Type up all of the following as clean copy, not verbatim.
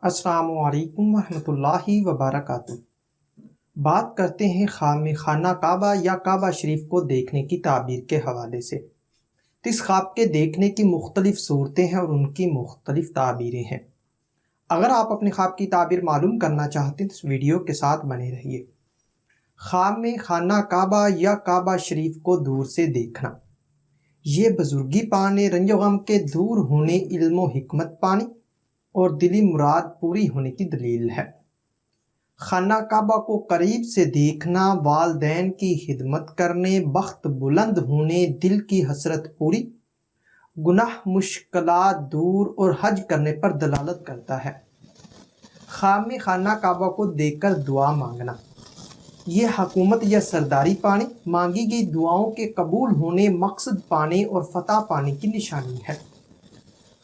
السلام علیکم ورحمۃ اللہ وبرکاتہ۔ بات کرتے ہیں خانہ کعبہ یا کعبہ شریف کو دیکھنے کی تعبیر کے حوالے سے۔ تو اس خواب کے دیکھنے کی مختلف صورتیں ہیں اور ان کی مختلف تعبیریں ہیں۔ اگر آپ اپنے خواب کی تعبیر معلوم کرنا چاہتے ہیں تو اس ویڈیو کے ساتھ بنے رہیے۔ خواب میں خانہ کعبہ یا کعبہ شریف کو دور سے دیکھنا، یہ بزرگی پانے، رنج و غم کے دور ہونے، علم و حکمت پانے اور دلی مراد پوری ہونے کی دلیل ہے۔ خانہ کعبہ کو قریب سے دیکھنا والدین کی خدمت کرنے، بخت بلند ہونے، دل کی حسرت پوری، گناہ مشکلات دور اور حج کرنے پر دلالت کرتا ہے۔ خواب میں خانہ کعبہ کو دیکھ کر دعا مانگنا، یہ حکومت یا سرداری پانے، مانگی گئی دعاؤں کے قبول ہونے، مقصد پانے اور فتح پانے کی نشانی ہے۔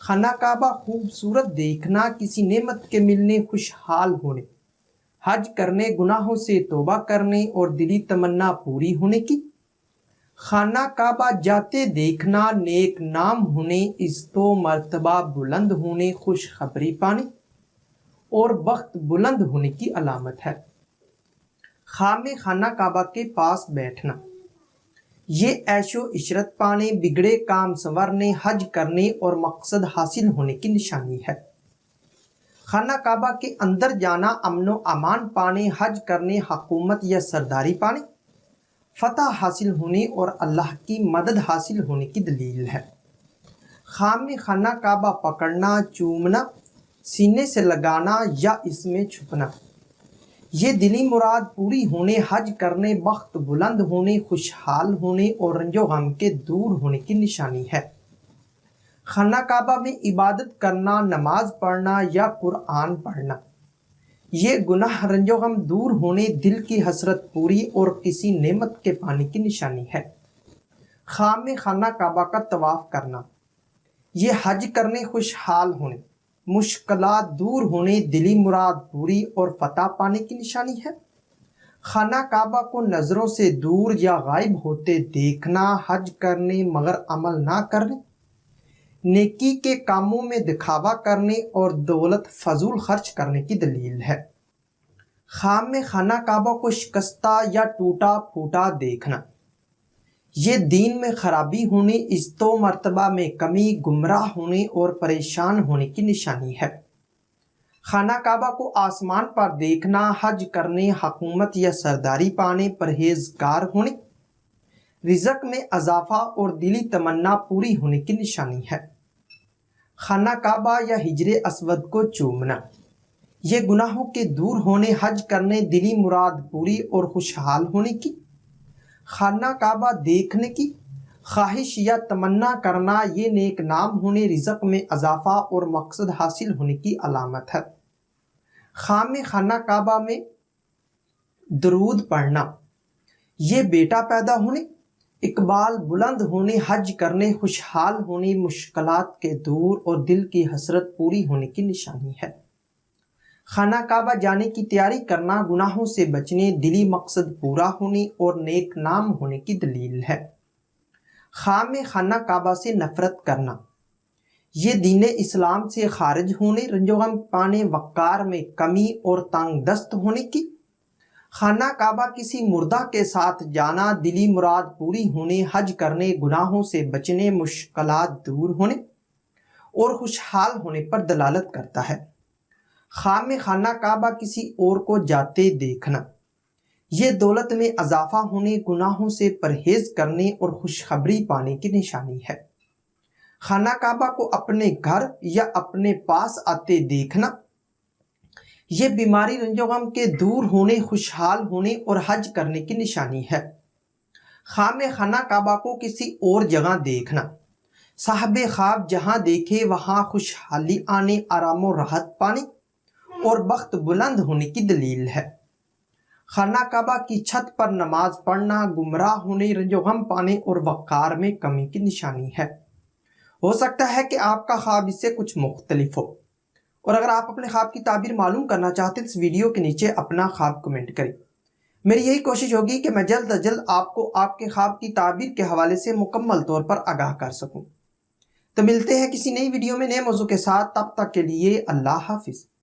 خانہ کعبہ خوبصورت دیکھنا کسی نعمت کے ملنے، خوشحال ہونے، حج کرنے، گناہوں سے توبہ کرنے اور دلی تمنا پوری ہونے کی۔ خانہ کعبہ جاتے دیکھنا نیک نام ہونے، عزت و مرتبہ بلند ہونے، خوشخبری پانے اور بخت بلند ہونے کی علامت ہے۔ خواب میں خانہ کعبہ کے پاس بیٹھنا، یہ عیش و عشرت پانے، بگڑے کام سنورنے، حج کرنے اور مقصد حاصل ہونے کی نشانی ہے۔ خانہ کعبہ کے اندر جانا امن و امان پانے، حج کرنے، حکومت یا سرداری پانے، فتح حاصل ہونے اور اللہ کی مدد حاصل ہونے کی دلیل ہے۔ خواب میں خانہ کعبہ پکڑنا، چومنا، سینے سے لگانا یا اس میں چھپنا، یہ دلی مراد پوری ہونے، حج کرنے، بخت بلند ہونے، خوشحال ہونے اور رنج و غم کے دور ہونے کی نشانی ہے۔ خانہ کعبہ میں عبادت کرنا، نماز پڑھنا یا قرآن پڑھنا، یہ گناہ، رنج و غم دور ہونے، دل کی حسرت پوری اور کسی نعمت کے پانے کی نشانی ہے۔ خواب میں خانہ کعبہ کا طواف کرنا، یہ حج کرنے، خوشحال ہونے، مشکلات دور ہونے، دلی مراد پوری اور فتح پانے کی نشانی ہے۔ خانہ کعبہ کو نظروں سے دور یا غائب ہوتے دیکھنا، حج کرنے مگر عمل نہ کرنے، نیکی کے کاموں میں دکھاوا کرنے اور دولت فضول خرچ کرنے کی دلیل ہے۔ خواب میں خانہ کعبہ کو شکستہ یا ٹوٹا پھوٹا دیکھنا، یہ دین میں خرابی ہونے، عزت و مرتبہ میں کمی، گمراہ ہونے اور پریشان ہونے کی نشانی ہے۔ خانہ کعبہ کو آسمان پر دیکھنا، حج کرنے، حکومت یا سرداری پانے، پرہیزگار ہونے، رزق میں اضافہ اور دلی تمنا پوری ہونے کی نشانی ہے۔ خانہ کعبہ یا حجر اسود کو چومنا، یہ گناہوں کے دور ہونے، حج کرنے، دلی مراد پوری اور خوشحال ہونے کی۔ خانہ کعبہ دیکھنے کی خواہش یا تمنا کرنا، یہ نیک نام ہونے، رزق میں اضافہ اور مقصد حاصل ہونے کی علامت ہے۔ خواب میں خانہ کعبہ میں درود پڑھنا، یہ بیٹا پیدا ہونے، اقبال بلند ہونے، حج کرنے، خوشحال ہونے، مشکلات کے دور اور دل کی حسرت پوری ہونے کی نشانی ہے۔ خانہ کعبہ جانے کی تیاری کرنا، گناہوں سے بچنے، دلی مقصد پورا ہونے اور نیک نام ہونے کی دلیل ہے۔ خواب میں خانہ کعبہ سے نفرت کرنا، یہ دین اسلام سے خارج ہونے، رنج و غم پانے، وقار میں کمی اور تنگ دست ہونے کی۔ خانہ کعبہ کسی مردہ کے ساتھ جانا، دلی مراد پوری ہونے، حج کرنے، گناہوں سے بچنے، مشکلات دور ہونے اور خوشحال ہونے پر دلالت کرتا ہے۔ خواب میں خانہ کعبہ کسی اور کو جاتے دیکھنا، یہ دولت میں اضافہ ہونے، گناہوں سے پرہیز کرنے اور خوشخبری پانے کی نشانی ہے۔ خانہ کعبہ کو اپنے گھر یا اپنے پاس آتے دیکھنا، یہ بیماری، رنج و غم کے دور ہونے، خوشحال ہونے اور حج کرنے کی نشانی ہے۔ خواب میں خانہ کعبہ کو کسی اور جگہ دیکھنا، صاحب خواب جہاں دیکھے وہاں خوشحالی آنے، آرام و راحت پانے اور بخت بلند ہونے کی دلیل ہے۔ خانہ کعبہ کی چھت پر نماز پڑھنا، گمراہ ہونے، رنج و غم پانے اور وقار میں کمی کی نشانی ہے۔ ہو سکتا ہے کہ آپ کا خواب اس سے کچھ مختلف ہو، اور اگر آپ اپنے خواب کی تعبیر معلوم کرنا چاہتے ہیں تو اس ویڈیو کے نیچے اپنا خواب کمنٹ کریں۔ میری یہی کوشش ہوگی کہ میں جلد از جلد آپ کو آپ کے خواب کی تعبیر کے حوالے سے مکمل طور پر آگاہ کر سکوں۔ تو ملتے ہیں کسی نئی ویڈیو میں نئے موضوع کے ساتھ، تب تک کے لیے اللہ حافظ۔